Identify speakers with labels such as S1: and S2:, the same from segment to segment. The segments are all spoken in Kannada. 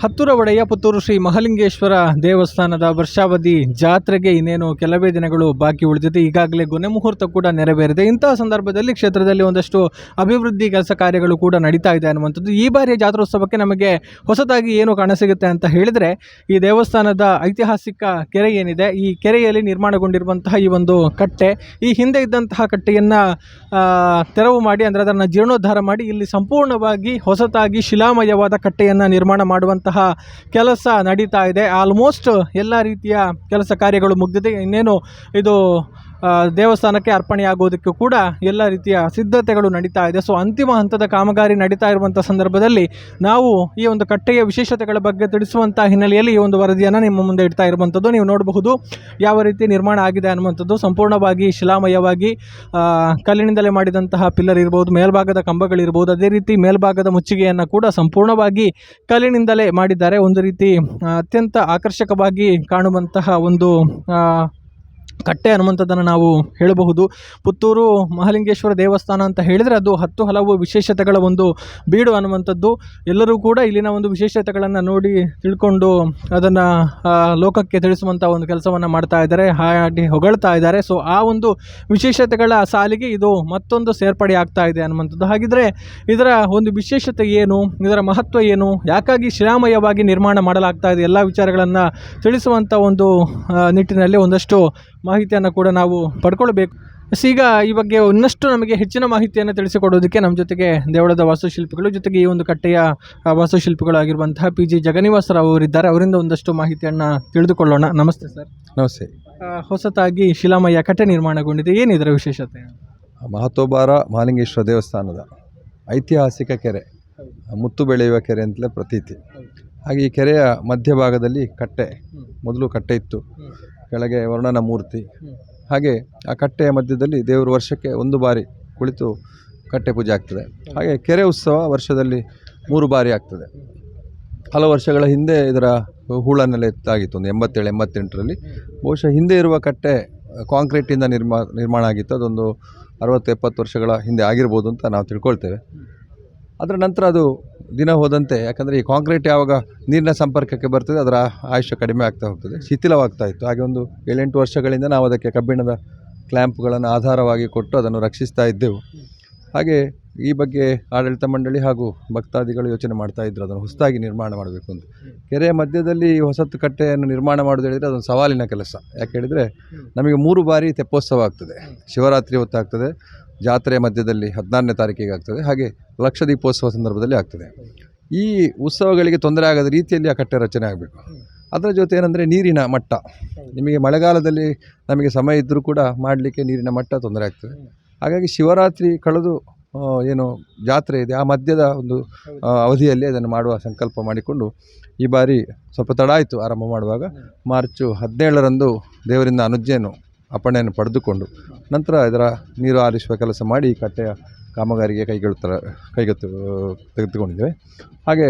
S1: ಹತ್ತೂರ ಒಡೆಯ ಪುತ್ತೂರು ಶ್ರೀ ಮಹಾಲಿಂಗೇಶ್ವರ ದೇವಸ್ಥಾನದ ವರ್ಷಾವಧಿ ಜಾತ್ರೆಗೆ ಇನ್ನೇನು ಕೆಲವೇ ದಿನಗಳು ಬಾಕಿ ಉಳಿದಿದೆ. ಈಗಾಗಲೇ ಕೊನೆ ಮುಹೂರ್ತ ಕೂಡ ನೆರವೇರಿದೆ. ಇಂತಹ ಸಂದರ್ಭದಲ್ಲಿ ಕ್ಷೇತ್ರದಲ್ಲಿ ಒಂದಷ್ಟು ಅಭಿವೃದ್ಧಿ ಕೆಲಸ ಕಾರ್ಯಗಳು ಕೂಡ ನಡೀತಾ ಇದೆ ಅನ್ನುವಂಥದ್ದು. ಈ ಬಾರಿಯ ಜಾತ್ರೋತ್ಸವಕ್ಕೆ ನಮಗೆ ಹೊಸದಾಗಿ ಏನು ಕಾಣಸಿಗುತ್ತೆ ಅಂತ ಹೇಳಿದರೆ, ಈ ದೇವಸ್ಥಾನದ ಐತಿಹಾಸಿಕ ಕೆರೆ ಏನಿದೆ, ಈ ಕೆರೆಯಲ್ಲಿ ನಿರ್ಮಾಣಗೊಂಡಿರುವಂತಹ ಈ ಒಂದು ಕಟ್ಟೆ, ಈ ಹಿಂದೆ ಇದ್ದಂತಹ ಕಟ್ಟೆಯನ್ನು ತೆರವು ಮಾಡಿ, ಅಂದರೆ ಅದನ್ನು ಜೀರ್ಣೋದ್ಧಾರ ಮಾಡಿ ಇಲ್ಲಿ ಸಂಪೂರ್ಣವಾಗಿ ಹೊಸತಾಗಿ ಶಿಲಾಮಯವಾದ ಕಟ್ಟೆಯನ್ನು ನಿರ್ಮಾಣ ಮಾಡುವಂತಹ ಕೆಲಸ ನಡೀತಾ ಇದೆ. ಆಲ್ಮೋಸ್ಟ್ ಎಲ್ಲ ರೀತಿಯ ಕೆಲಸ ಕಾರ್ಯಗಳು ಮುಗಿದಿದೆ. ಇನ್ನೇನು ಇದು ದೇವಸ್ಥಾನಕ್ಕೆ ಅರ್ಪಣೆಯಾಗೋದಕ್ಕೂ ಕೂಡ ಎಲ್ಲ ರೀತಿಯ ಸಿದ್ಧತೆಗಳು ನಡೀತಾ ಇದೆ. ಸೊ ಅಂತಿಮ ಹಂತದ ಕಾಮಗಾರಿ ನಡೀತಾ ಇರುವಂಥ ಸಂದರ್ಭದಲ್ಲಿ ನಾವು ಈ ಒಂದು ಕಟ್ಟೆಯ ವಿಶೇಷತೆಗಳ ಬಗ್ಗೆ ತಿಳಿಸುವಂಥ ಹಿನ್ನೆಲೆಯಲ್ಲಿ ಈ ಒಂದು ವರದಿಯನ್ನು ನಿಮ್ಮ ಮುಂದೆ ಇಡ್ತಾ ಇರುವಂಥದ್ದು. ನೀವು ನೋಡಬಹುದು ಯಾವ ರೀತಿ ನಿರ್ಮಾಣ ಆಗಿದೆ ಅನ್ನುವಂಥದ್ದು. ಸಂಪೂರ್ಣವಾಗಿ ಶಿಲಾಮಯವಾಗಿ ಕಲ್ಲಿನಿಂದಲೇ ಮಾಡಿದಂತಹ ಪಿಲ್ಲರ್ ಇರ್ಬೋದು, ಮೇಲ್ಭಾಗದ ಕಂಬಗಳಿರ್ಬೋದು, ಅದೇ ರೀತಿ ಮೇಲ್ಭಾಗದ ಮುಚ್ಚಿಗೆಯನ್ನು ಕೂಡ ಸಂಪೂರ್ಣವಾಗಿ ಕಲ್ಲಿನಿಂದಲೇ ಮಾಡಿದ್ದಾರೆ. ಒಂದು ರೀತಿ ಅತ್ಯಂತ ಆಕರ್ಷಕವಾಗಿ ಕಾಣುವಂತಹ ಒಂದು ಕಟ್ಟೆ ಅನ್ನುವಂಥದ್ದನ್ನು ನಾವು ಹೇಳಬಹುದು. ಪುತ್ತೂರು ಮಹಾಲಿಂಗೇಶ್ವರ ದೇವಸ್ಥಾನ ಅಂತ ಹೇಳಿದರೆ ಅದು ಹಲವು ವಿಶೇಷತೆಗಳ ಒಂದು ಬೀಡು ಅನ್ನುವಂಥದ್ದು. ಎಲ್ಲರೂ ಕೂಡ ಇಲ್ಲಿನ ಒಂದು ವಿಶೇಷತೆಗಳನ್ನು ನೋಡಿ ತಿಳ್ಕೊಂಡು ಅದನ್ನು ಲೋಕಕ್ಕೆ ತಿಳಿಸುವಂಥ ಒಂದು ಕೆಲಸವನ್ನು ಮಾಡ್ತಾ ಇದ್ದಾರೆ, ಹಾಡಿ ಹೊಗಳ್ತಾ ಇದ್ದಾರೆ. ಸೊ ಆ ಒಂದು ವಿಶೇಷತೆಗಳ ಸಾಲಿಗೆ ಇದು ಮತ್ತೊಂದು ಸೇರ್ಪಡೆ ಆಗ್ತಾ ಇದೆ ಅನ್ನುವಂಥದ್ದು. ಹಾಗಿದ್ರೆ ಇದರ ಒಂದು ವಿಶೇಷತೆ ಏನು, ಇದರ ಮಹತ್ವ ಏನು, ಯಾಕಾಗಿ ಶಿಲಾಮಯವಾಗಿ ನಿರ್ಮಾಣ ಮಾಡಲಾಗ್ತಾ ಇದೆ, ಎಲ್ಲ ವಿಚಾರಗಳನ್ನು ತಿಳಿಸುವಂಥ ಒಂದು ನಿಟ್ಟಿನಲ್ಲಿ ಒಂದಷ್ಟು ಮಾಹಿತಿಯನ್ನು ಕೂಡ ನಾವು ಪಡ್ಕೊಳ್ಬೇಕು. ಈಗ ಈ ಬಗ್ಗೆ ಇನ್ನಷ್ಟು ನಮಗೆ ಹೆಚ್ಚಿನ ಮಾಹಿತಿಯನ್ನು ತಿಳಿಸಿಕೊಡೋದಕ್ಕೆ ನಮ್ಮ ಜೊತೆಗೆ ದೇವಳದ ವಾಸ್ತುಶಿಲ್ಪಿಗಳು, ಜೊತೆಗೆ ಈ ಒಂದು ಕಟ್ಟೆಯ ವಾಸ್ತುಶಿಲ್ಪಿಗಳಾಗಿರುವಂತಹ PG ಜಗನಿವಾಸರಾವ್ ಅವರಿದ್ದಾರೆ. ಅವರಿಂದ ಒಂದಷ್ಟು ಮಾಹಿತಿಯನ್ನು ತಿಳಿದುಕೊಳ್ಳೋಣ. ನಮಸ್ತೆ ಸರ್.
S2: ನಮಸ್ತೆ.
S1: ಹೊಸತಾಗಿ ಶಿಲಾಮಯ ಕಟ್ಟೆ ನಿರ್ಮಾಣಗೊಂಡಿದೆ, ಏನಿದರ ವಿಶೇಷತೆ?
S2: ಮಹತೋಬಾರ ಮಹಾಲಿಂಗೇಶ್ವರ ದೇವಸ್ಥಾನದ ಐತಿಹಾಸಿಕ ಕೆರೆ, ಮುತ್ತು ಬೆಳೆಯುವ ಕೆರೆ ಅಂತಲೇ ಪ್ರತೀತಿ. ಹಾಗೆ ಈ ಕೆರೆಯ ಮಧ್ಯಭಾಗದಲ್ಲಿ ಕಟ್ಟೆ, ಮೊದಲು ಕಟ್ಟೆ ಇತ್ತು, ಕೆಳಗೆ ವರ್ಣನ ಮೂರ್ತಿ. ಹಾಗೆ ಆ ಕಟ್ಟೆಯ ಮಧ್ಯದಲ್ಲಿ ದೇವರು ವರ್ಷಕ್ಕೆ ಒಂದು ಬಾರಿ ಕುಳಿತು ಕಟ್ಟೆ ಪೂಜೆ ಆಗ್ತದೆ. ಹಾಗೆ ಕೆರೆ ಉತ್ಸವ ವರ್ಷದಲ್ಲಿ 3 ಬಾರಿ ಆಗ್ತದೆ. ಹಲವು ವರ್ಷಗಳ ಹಿಂದೆ ಇದರ ಹೂಳನ್ನೆಲ್ಲ ಎತ್ತಾಗಿತ್ತು, ಒಂದು 87-88ರಲ್ಲಿ. ಬಹುಶಃ ಹಿಂದೆ ಇರುವ ಕಟ್ಟೆ ಕಾಂಕ್ರೀಟಿಂದ ನಿರ್ಮಾಣ ಆಗಿತ್ತು. ಅದೊಂದು 60-70 ವರ್ಷಗಳ ಹಿಂದೆ ಆಗಿರ್ಬೋದು ಅಂತ ನಾವು ತಿಳ್ಕೊಳ್ತೇವೆ. ಅದರ ನಂತರ ಅದು ದಿನ ಹೋದಂತೆ, ಯಾಕಂದರೆ ಈ ಕಾಂಕ್ರೀಟ್ ಯಾವಾಗ ನೀರಿನ ಸಂಪರ್ಕಕ್ಕೆ ಬರ್ತದೆ ಅದರ ಆಯುಷ್ಯ ಕಡಿಮೆ ಆಗ್ತಾ ಹೋಗ್ತದೆ, ಶಿಥಿಲವಾಗ್ತಾ ಇತ್ತು. ಹಾಗೆ ಒಂದು 7-8 ವರ್ಷಗಳಿಂದ ನಾವು ಅದಕ್ಕೆ ಕಬ್ಬಿಣದ ಕ್ಲ್ಯಾಂಪ್ಗಳನ್ನು ಆಧಾರವಾಗಿ ಕೊಟ್ಟು ಅದನ್ನು ರಕ್ಷಿಸ್ತಾ ಇದ್ದೆವು. ಹಾಗೆ ಈ ಬಗ್ಗೆ ಆಡಳಿತ ಮಂಡಳಿ ಹಾಗೂ ಭಕ್ತಾದಿಗಳು ಯೋಚನೆ ಮಾಡ್ತಾ ಇದ್ದರು, ಅದನ್ನು ಹೊಸದಾಗಿ ನಿರ್ಮಾಣ ಮಾಡಬೇಕು ಅಂತ. ಕೆರೆಯ ಮಧ್ಯದಲ್ಲಿ ಹೊಸತು ಕಟ್ಟೆಯನ್ನು ನಿರ್ಮಾಣ ಮಾಡೋದು ಹೇಳಿದರೆ ಅದೊಂದು ಸವಾಲಿನ ಕೆಲಸ. ಯಾಕೆ ಹೇಳಿದರೆ ನಮಗೆ 3 ಬಾರಿ ತೆಪ್ಪೋತ್ಸವ ಆಗ್ತದೆ. ಶಿವರಾತ್ರಿ ಹೊತ್ತಾಗ್ತದೆ, ಜಾತ್ರೆ ಮಧ್ಯದಲ್ಲಿ 14ನೇ ತಾರೀಕಿಗೆ ಆಗ್ತದೆ, ಹಾಗೆ ಲಕ್ಷ ದೀಪೋತ್ಸವ ಸಂದರ್ಭದಲ್ಲಿ ಆಗ್ತದೆ. ಈ ಉತ್ಸವಗಳಿಗೆ ತೊಂದರೆ ಆಗದ ರೀತಿಯಲ್ಲಿ ಆ ಕಟ್ಟೆ ರಚನೆ ಆಗಬೇಕು. ಅದರ ಜೊತೆ ಏನಂದರೆ ನೀರಿನ ಮಟ್ಟ, ನಿಮಗೆ ಮಳೆಗಾಲದಲ್ಲಿ ನಮಗೆ ಸಮಯ ಇದ್ದರೂ ಕೂಡ ಮಾಡಲಿಕ್ಕೆ ನೀರಿನ ಮಟ್ಟ ತೊಂದರೆ ಆಗ್ತದೆ. ಹಾಗಾಗಿ ಶಿವರಾತ್ರಿ ಕಳೆದು ಏನು ಜಾತ್ರೆ ಇದೆ ಆ ಮಧ್ಯದ ಒಂದು ಅವಧಿಯಲ್ಲಿ ಅದನ್ನು ಮಾಡುವ ಸಂಕಲ್ಪ ಮಾಡಿಕೊಂಡು ಈ ಬಾರಿ ಸ್ವಲ್ಪ ತಡ ಆಯಿತು ಆರಂಭ ಮಾಡುವಾಗ. ಮಾರ್ಚ್ 17ರಂದು ದೇವರಿಂದ ಅನುಜ್ಞೆಯನ್ನು ಅಪ್ಪಣೆಯನ್ನು ಪಡೆದುಕೊಂಡು ನಂತರ ಇದರ ನೀರು ಹಾರಿಸುವ ಕೆಲಸ ಮಾಡಿ ಈ ಕಟ್ಟೆಯ ಕಾಮಗಾರಿಗೆ ತೆಗೆದುಕೊಂಡಿದ್ದೇವೆ. ಹಾಗೆ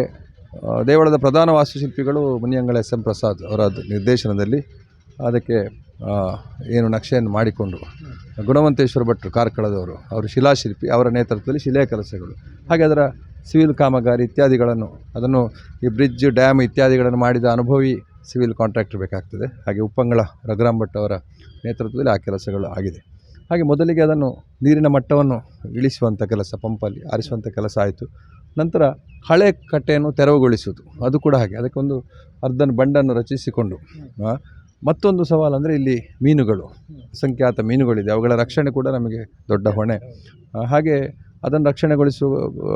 S2: ದೇವಳದ ಪ್ರಧಾನ ವಾಸ್ತುಶಿಲ್ಪಿಗಳು ಮುನಿಯಂಗಳ SM ಪ್ರಸಾದ್ ಅವರ ನಿರ್ದೇಶನದಲ್ಲಿ ಅದಕ್ಕೆ ಏನು ನಕ್ಷೆಯನ್ನು ಮಾಡಿಕೊಂಡು ಗುಣವಂತೇಶ್ವರ ಭಟ್ರು ಕಾರ್ಕಳದವರು, ಅವರು ಶಿಲಾಶಿಲ್ಪಿ, ಅವರ ನೇತೃತ್ವದಲ್ಲಿ ಶಿಲೆಯ ಕೆಲಸಗಳು, ಹಾಗೆ ಅದರ ಸಿವಿಲ್ ಕಾಮಗಾರಿ ಇತ್ಯಾದಿಗಳನ್ನು, ಅದನ್ನು ಈ ಬ್ರಿಡ್ಜ್, ಡ್ಯಾಮ್ ಇತ್ಯಾದಿಗಳನ್ನು ಮಾಡಿದ ಅನುಭವಿ ಸಿವಿಲ್ ಕಾಂಟ್ರಾಕ್ಟರ್ ಬೇಕಾಗ್ತದೆ. ಹಾಗೆ ಉಪ್ಪಂಗಳ ರಘುರಾಮ್ ಭಟ್ ಅವರ ನೇತೃತ್ವದಲ್ಲಿ ಆ ಕೆಲಸಗಳು ಆಗಿದೆ. ಹಾಗೆ ಮೊದಲಿಗೆ ಅದನ್ನು ನೀರಿನ ಮಟ್ಟವನ್ನು ಇಳಿಸುವಂಥ ಕೆಲಸ, ಪಂಪಲ್ಲಿ ಆರಿಸುವಂಥ ಕೆಲಸ ಆಯಿತು. ನಂತರ ಹಳೆ ಕಟ್ಟೆಯನ್ನು ತೆರವುಗೊಳಿಸುವುದು, ಅದು ಕೂಡ ಹಾಗೆ. ಅದಕ್ಕೊಂದು ಬಂಡನ್ನು ರಚಿಸಿಕೊಂಡು, ಮತ್ತೊಂದು ಸವಾಲು ಅಂದರೆ ಇಲ್ಲಿ ಮೀನುಗಳು, ಅಸಂಖ್ಯಾತ ಮೀನುಗಳಿದೆ, ಅವುಗಳ ರಕ್ಷಣೆ ಕೂಡ ನಮಗೆ ದೊಡ್ಡ ಹೊಣೆ. ಹಾಗೆ ಅದನ್ನು ರಕ್ಷಣೆಗೊಳಿಸುವ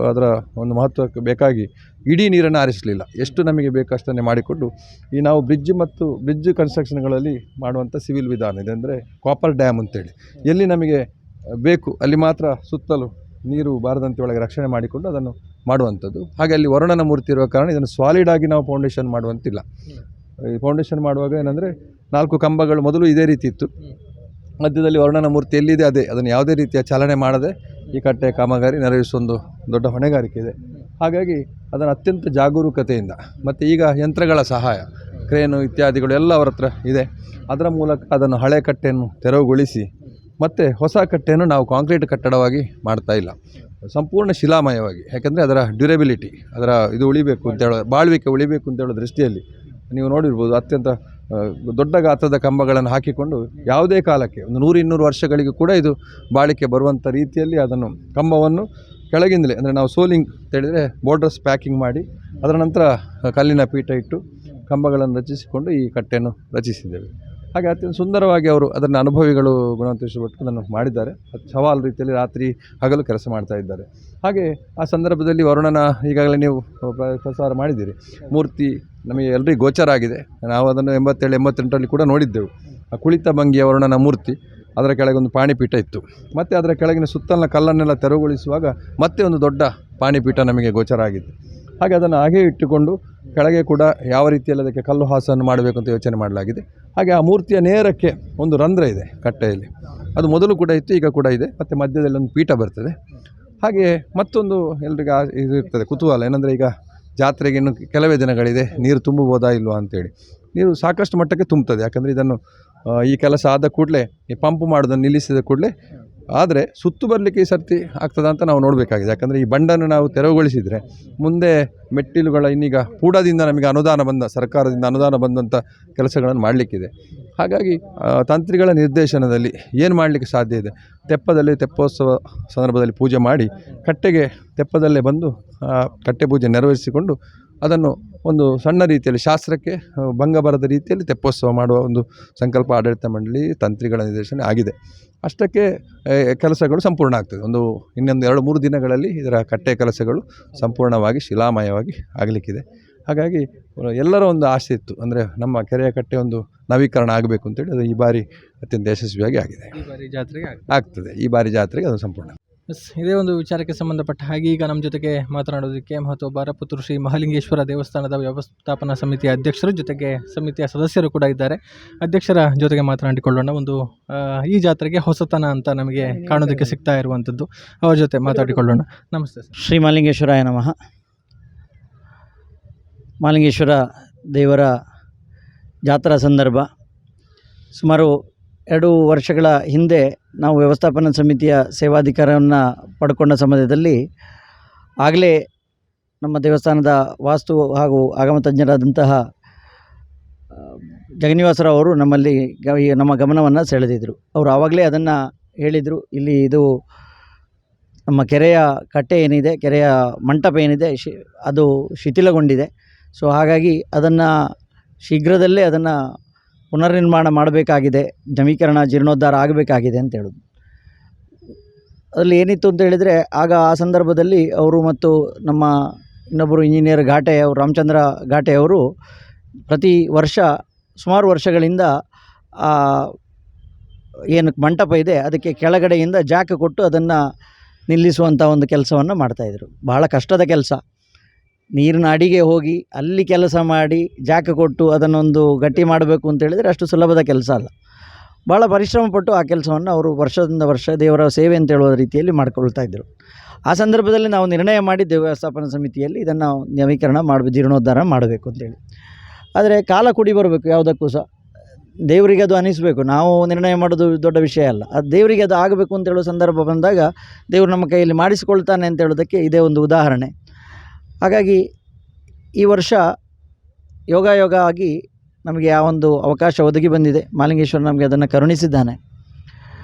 S2: ಅದರ ಒಂದು ಮಹತ್ವಕ್ಕೆ ಬೇಕಾಗಿ ಇಡೀ ನೀರನ್ನು ಹಾರಿಸಲಿಲ್ಲ, ಎಷ್ಟು ನಮಗೆ ಬೇಕಷ್ಟನ್ನೇ ಮಾಡಿಕೊಂಡು ಈ ನಾವು ಬ್ರಿಡ್ಜ್ ಕನ್ಸ್ಟ್ರಕ್ಷನ್ಗಳಲ್ಲಿ ಮಾಡುವಂಥ ಸಿವಿಲ್ ವಿಧಾನ ಇದೆ. ಅಂದರೆ ಕಾಪರ್ ಡ್ಯಾಮ್ ಅಂತೇಳಿ, ಎಲ್ಲಿ ನಮಗೆ ಬೇಕು ಅಲ್ಲಿ ಮಾತ್ರ ಸುತ್ತಲೂ ನೀರು ಬಾರದಂತೆ ಒಳಗೆ ರಕ್ಷಣೆ ಮಾಡಿಕೊಂಡು ಅದನ್ನು ಮಾಡುವಂಥದ್ದು. ಹಾಗೆ ಅಲ್ಲಿ ವರ್ಣನ ಮೂರ್ತಿ ಇರುವ ಕಾರಣ ಇದನ್ನು ಸಾಲಿಡ್ ಆಗಿ ನಾವು ಫೌಂಡೇಶನ್ ಮಾಡುವಂತಿಲ್ಲ. ಈ ಫೌಂಡೇಶನ್ ಮಾಡುವಾಗ ಏನಂದರೆ 4 ಕಂಬಗಳು ಮೊದಲು ಇದೇ ರೀತಿ ಇತ್ತು, ಮಧ್ಯದಲ್ಲಿ ವರ್ಣನ ಮೂರ್ತಿ ಎಲ್ಲಿದೆ ಅದೇ, ಅದನ್ನು ಯಾವುದೇ ರೀತಿಯ ಚಾಲನೆ ಮಾಡದೆ ಈ ಕಟ್ಟೆ ಕಾಮಗಾರಿ ನೆರವೇರಿಸುವ ದೊಡ್ಡ ಹೊಣೆಗಾರಿಕೆ ಇದೆ. ಹಾಗಾಗಿ ಅದನ್ನು ಅತ್ಯಂತ ಜಾಗರೂಕತೆಯಿಂದ, ಮತ್ತು ಈಗ ಯಂತ್ರಗಳ ಸಹಾಯ, ಕ್ರೇನು ಇತ್ಯಾದಿಗಳು ಎಲ್ಲ ಅವರ ಹತ್ರ ಇದೆ, ಅದರ ಮೂಲಕ ಅದನ್ನು ಹಳೆ ಕಟ್ಟೆಯನ್ನು ತೆರವುಗೊಳಿಸಿ ಮತ್ತು ಹೊಸ ಕಟ್ಟೆಯನ್ನು ನಾವು ಕಾಂಕ್ರೀಟ್ ಕಟ್ಟಡವಾಗಿ ಮಾಡ್ತಾ ಇಲ್ಲ. ಸಂಪೂರ್ಣ ಶಿಲಾಮಯವಾಗಿ, ಯಾಕೆಂದರೆ ಅದರ ಡ್ಯೂರೆಬಿಲಿಟಿ, ಅದರ ಇದು ಉಳಿಬೇಕು ಅಂತ ಹೇಳೋ, ಬಾಳ್ವಿಕೆ ಉಳಿಬೇಕು ಅಂತ ಹೇಳೋ ದೃಷ್ಟಿಯಲ್ಲಿ ನೀವು ನೋಡಿರ್ಬೋದು ಅತ್ಯಂತ ದೊಡ್ಡ ಗಾತ್ರದ ಕಂಬಗಳನ್ನು ಹಾಕಿಕೊಂಡು ಯಾವುದೇ ಕಾಲಕ್ಕೆ ಒಂದು 100-200 ವರ್ಷಗಳಿಗೂ ಕೂಡ ಇದು ಬಾಳಿಕೆ ಬರುವಂಥ ರೀತಿಯಲ್ಲಿ ಅದನ್ನು ಕಂಬವನ್ನು ಕೆಳಗಿಂದಲೇ, ಅಂದರೆ ನಾವು ಸೋಲಿಂಗ್ ಅಂತೇಳಿದರೆ ಬೋರ್ಡರ್ಸ್ ಪ್ಯಾಕಿಂಗ್ ಮಾಡಿ ಅದರ ನಂತರ ಕಲ್ಲಿನ ಪೀಠ ಇಟ್ಟು ಕಂಬಗಳನ್ನು ರಚಿಸಿಕೊಂಡು ಈ ಕಟ್ಟೆಯನ್ನು ರಚಿಸಿದ್ದೇವೆ. ಹಾಗೆ ಅತ್ಯಂತ ಸುಂದರವಾಗಿ ಅವರು ಅದನ್ನು ಅನುಭವಿಗಳು ಗುಣವಂತೇಶ್ವರ ಭಟ್ರು ಅದನ್ನು ಮಾಡಿದ್ದಾರೆ. ಸವಾಲು ರೀತಿಯಲ್ಲಿ ರಾತ್ರಿ ಹಗಲು ಕೆಲಸ ಮಾಡ್ತಾ ಇದ್ದಾರೆ. ಹಾಗೆ ಆ ಸಂದರ್ಭದಲ್ಲಿ ವರುಣನ ಈಗಾಗಲೇ ನೀವು ಪ್ರಸಾರ ಮಾಡಿದ್ದೀರಿ, ಮೂರ್ತಿ ನಮಗೆ ಎಲ್ಲರಿಗೂ ಗೋಚರ ಆಗಿದೆ. ನಾವು ಅದನ್ನು 87-88ರಲ್ಲಿ ಕೂಡ ನೋಡಿದ್ದೆವು. ಆ ಕುಳಿತ ಭಂಗಿಯ ವರುಣನ ಮೂರ್ತಿ, ಅದರ ಕೆಳಗೆ ಒಂದು ಪಾಣಿಪೀಠ ಇತ್ತು. ಮತ್ತು ಅದರ ಕೆಳಗಿನ ಸುತ್ತಲಿನ ಕಲ್ಲನ್ನೆಲ್ಲ ತೆರವುಗೊಳಿಸುವಾಗ ಮತ್ತೆ ಒಂದು ದೊಡ್ಡ ಪಾಣಿಪೀಠ ನಮಗೆ ಗೋಚರ ಆಗಿತ್ತು. ಹಾಗೆ ಅದನ್ನು ಹಾಗೆ ಇಟ್ಟುಕೊಂಡು ಕೆಳಗೆ ಕೂಡ ಯಾವ ರೀತಿಯಲ್ಲಿ ಅದಕ್ಕೆ ಕಲ್ಲು ಹಾಸನ್ನು ಮಾಡಬೇಕು ಅಂತ ಯೋಚನೆ ಮಾಡಲಾಗಿದೆ. ಹಾಗೆ ಆ ಮೂರ್ತಿಯ ನೇರಕ್ಕೆ ಒಂದು ರಂಧ್ರ ಇದೆ ಕಟ್ಟೆಯಲ್ಲಿ, ಅದು ಮೊದಲು ಕೂಡ ಇತ್ತು, ಈಗ ಕೂಡ ಇದೆ. ಮತ್ತು ಮಧ್ಯದಲ್ಲಿ ಒಂದು ಪೀಠ ಬರ್ತದೆ. ಹಾಗೆ ಮತ್ತೊಂದು ಎಲ್ರಿಗೂ ಇದು ಇರ್ತದೆ ಕುತೂಹಲ, ಏನಂದರೆ ಈಗ ಜಾತ್ರೆಗೆ ಇನ್ನು ಕೆಲವೇ ದಿನಗಳಿದೆ, ನೀರು ತುಂಬಬಹುದಾ ಇಲ್ವಾ ಅಂತೇಳಿ. ನೀರು ಸಾಕಷ್ಟು ಮಟ್ಟಕ್ಕೆ ತುಂಬುತ್ತದೆ, ಯಾಕಂದರೆ ಇದನ್ನು ಈ ಕೆಲಸ ಆದ ಕೂಡಲೇ, ಈ ಪಂಪ್ ಮಾಡೋದನ್ನು ನಿಲ್ಲಿಸಿದ ಕೂಡಲೇ ಆದರೆ ಸುತ್ತು ಬರಲಿಕ್ಕೆ ಈ ಸರ್ತಿ ಆಗ್ತದೆ ಅಂತ ನಾವು ನೋಡಬೇಕಾಗಿದೆ. ಯಾಕಂದರೆ ಈ ಬಂಡನ್ನು ನಾವು ತೆರವುಗೊಳಿಸಿದರೆ ಮುಂದೆ ಮೆಟ್ಟಿಲುಗಳ ಇನ್ನೀಗ ಪೂಡದಿಂದ ನಮಗೆ ಅನುದಾನ ಬಂದ, ಸರ್ಕಾರದಿಂದ ಅನುದಾನ ಬಂದಂಥ ಕೆಲಸಗಳನ್ನು ಮಾಡಲಿಕ್ಕಿದೆ. ಹಾಗಾಗಿ ತಂತ್ರಿಗಳ ನಿರ್ದೇಶನದಲ್ಲಿ ಏನು ಮಾಡಲಿಕ್ಕೆ ಸಾಧ್ಯ ಇದೆ, ತೆಪ್ಪದಲ್ಲಿ ತೆಪ್ಪೋತ್ಸವ ಸಂದರ್ಭದಲ್ಲಿ ಪೂಜೆ ಮಾಡಿ ಕಟ್ಟೆಗೆ ತೆಪ್ಪದಲ್ಲೇ ಬಂದು ಕಟ್ಟೆ ಪೂಜೆ ನೆರವೇರಿಸಿಕೊಂಡು ಅದನ್ನು ಒಂದು ಸಣ್ಣ ರೀತಿಯಲ್ಲಿ ಶಾಸ್ತ್ರಕ್ಕೆ ಭಂಗ ಬರದ ರೀತಿಯಲ್ಲಿ ತೆಪ್ಪೋತ್ಸವ ಮಾಡುವ ಒಂದು ಸಂಕಲ್ಪ ಆಡಳಿತ ಮಂಡಳಿ ತಂತ್ರಿಗಳ ನಿರ್ದೇಶನ ಆಗಿದೆ. ಅಷ್ಟಕ್ಕೆ ಕೆಲಸಗಳು ಸಂಪೂರ್ಣ ಆಗ್ತದೆ. ಇನ್ನೊಂದು 2-3 ದಿನಗಳಲ್ಲಿ ಇದರ ಕಟ್ಟೆ ಕೆಲಸಗಳು ಸಂಪೂರ್ಣವಾಗಿ ಶಿಲಾಮಯವಾಗಿ ಆಗಲಿಕ್ಕಿದೆ. ಹಾಗಾಗಿ ಎಲ್ಲರ ಒಂದು ಆಸೆ ಇತ್ತು, ಅಂದರೆ ನಮ್ಮ ಕೆರೆಯ ಕಟ್ಟೆ ಒಂದು ನವೀಕರಣ ಆಗಬೇಕು ಅಂತೇಳಿ ಅದು ಈ ಬಾರಿ ಅತ್ಯಂತ ಯಶಸ್ವಿಯಾಗಿ ಆಗಿದೆ.
S1: ಈ ಬಾರಿ ಜಾತ್ರೆಗೆ
S2: ಆಗ್ತದೆ, ಈ ಬಾರಿ ಜಾತ್ರೆಗೆ ಅದು ಸಂಪೂರ್ಣ.
S1: ಇದೇ ಒಂದು ವಿಚಾರಕ್ಕೆ ಸಂಬಂಧಪಟ್ಟ ಹಾಗೆ ಈಗ ನಮ್ಮ ಜೊತೆಗೆ ಮಾತನಾಡೋದಕ್ಕೆ ಮಹತ್ವಬಾರ ಪುತ್ತೂರು ಶ್ರೀ ಮಹಾಲಿಂಗೇಶ್ವರ ದೇವಸ್ಥಾನದ ವ್ಯವಸ್ಥಾಪನಾ ಸಮಿತಿಯ ಅಧ್ಯಕ್ಷರು ಜೊತೆಗೆ ಸಮಿತಿಯ ಸದಸ್ಯರು ಕೂಡ ಇದ್ದಾರೆ. ಅಧ್ಯಕ್ಷರ ಜೊತೆಗೆ ಮಾತನಾಡಿಕೊಳ್ಳೋಣ. ಈ ಜಾತ್ರೆಗೆ ಹೊಸತನ ಅಂತ ನಮಗೆ ಕಾಣೋದಕ್ಕೆ ಸಿಗ್ತಾ ಇರುವಂಥದ್ದು, ಅವ್ರ ಜೊತೆ ಮಾತಾಡಿಕೊಳ್ಳೋಣ. ನಮಸ್ತೆ ಸರ್.
S3: ಶ್ರೀ ಮಹಾಲಿಂಗೇಶ್ವರಾಯ ನಮಃ. ಮಹಾಲಿಂಗೇಶ್ವರ ದೇವರ ಜಾತ್ರಾ ಸಂದರ್ಭ ಸುಮಾರು 2 ವರ್ಷಗಳ ಹಿಂದೆ ನಾವು ವ್ಯವಸ್ಥಾಪನಾ ಸಮಿತಿಯ ಸೇವಾಧಿಕಾರವನ್ನು ಪಡ್ಕೊಂಡ ಸಮಯದಲ್ಲಿ ಆಗಲೇ ನಮ್ಮ ದೇವಸ್ಥಾನದ ವಾಸ್ತು ಹಾಗೂ ಆಗಮ ತಜ್ಞರಾದಂತಹ ಜಗನ್ನಿವಾಸರಾವ್ ಅವರು ನಮ್ಮ ಗಮನವನ್ನು ಸೆಳೆದಿದ್ದರು. ಅವರು ಆವಾಗಲೇ ಅದನ್ನು ಹೇಳಿದರು, ಇಲ್ಲಿ ಇದು ನಮ್ಮ ಕೆರೆಯ ಕಟ್ಟೆ ಏನಿದೆ, ಕೆರೆಯ ಮಂಟಪ ಏನಿದೆ ಅದು ಶಿಥಿಲಗೊಂಡಿದೆ. ಸೊ ಹಾಗಾಗಿ ಅದನ್ನು ಶೀಘ್ರದಲ್ಲೇ ಅದನ್ನು ಪುನರ್ನಿರ್ಮಾಣ ಮಾಡಬೇಕಾಗಿದೆ, ನವೀಕರಣ ಜೀರ್ಣೋದ್ಧಾರ ಆಗಬೇಕಾಗಿದೆ ಅಂತ ಹೇಳೋದು. ಅದರಲ್ಲಿ ಏನಿತ್ತು ಅಂತ ಹೇಳಿದರೆ, ಆಗ ಆ ಸಂದರ್ಭದಲ್ಲಿ ಅವರು ಮತ್ತು ನಮ್ಮ ಇನ್ನೊಬ್ಬರು ಇಂಜಿನಿಯರ್ ರಾಮಚಂದ್ರ ಘಾಟೆಯವರು ಪ್ರತಿ ವರ್ಷ ಸುಮಾರು ವರ್ಷಗಳಿಂದ ಏನು ಮಂಟಪ ಇದೆ ಅದಕ್ಕೆ ಕೆಳಗಡೆಯಿಂದ ಜಾಕ ಕೊಟ್ಟು ಅದನ್ನು ನಿಲ್ಲಿಸುವಂಥ ಒಂದು ಕೆಲಸವನ್ನು ಮಾಡ್ತಾಯಿದ್ರು. ಬಹಳ ಕಷ್ಟದ ಕೆಲಸ. ನೀರಿನ ಅಡಿಗೆ ಹೋಗಿ ಅಲ್ಲಿ ಕೆಲಸ ಮಾಡಿ ಜಾಕ ಕೊಟ್ಟು ಅದನ್ನೊಂದು ಗಟ್ಟಿ ಮಾಡಬೇಕು ಅಂತೇಳಿದರೆ ಅಷ್ಟು ಸುಲಭದ ಕೆಲಸ ಅಲ್ಲ. ಭಾಳ ಪರಿಶ್ರಮಪಟ್ಟು ಆ ಕೆಲಸವನ್ನು ಅವರು ವರ್ಷದಿಂದ ವರ್ಷ ದೇವರ ಸೇವೆ ಅಂತ ಹೇಳುವ ರೀತಿಯಲ್ಲಿ ಮಾಡಿಕೊಳ್ತಾ ಇದ್ದರು. ಆ ಸಂದರ್ಭದಲ್ಲಿ ನಾವು ನಿರ್ಣಯ ಮಾಡಿದ್ದೆವು ವ್ಯವಸ್ಥಾಪನಾ ಸಮಿತಿಯಲ್ಲಿ, ಇದನ್ನು ನವೀಕರಣ ಜೀರ್ಣೋದ್ಧಾರ ಮಾಡಬೇಕು ಅಂತೇಳಿ. ಆದರೆ ಕಾಲ ಕೂಡಿ ಬರಬೇಕು, ಯಾವುದಕ್ಕೂ ಸಹ ದೇವರಿಗೆ ಅದು ಅನಿಸಬೇಕು. ನಾವು ನಿರ್ಣಯ ಮಾಡೋದು ದೊಡ್ಡ ವಿಷಯ ಅಲ್ಲ, ಅದು ದೇವರಿಗೆ ಅದು ಆಗಬೇಕು ಅಂತ ಹೇಳೋ ಸಂದರ್ಭ ಬಂದಾಗ ದೇವರು ನಮ್ಮ ಕೈಯಲ್ಲಿ ಮಾಡಿಸಿಕೊಳ್ತಾನೆ ಅಂತ ಹೇಳೋದಕ್ಕೆ ಇದೇ ಒಂದು ಉದಾಹರಣೆ. ಹಾಗಾಗಿ ಈ ವರ್ಷ ಯೋಗ ಆಗಿ ನಮಗೆ ಆ ಒಂದು ಅವಕಾಶ ಒದಗಿ ಬಂದಿದೆ. ಮಹಾಲಿಂಗೇಶ್ವರ ನಮಗೆ ಅದನ್ನು ಕರುಣಿಸಿದ್ದಾನೆ.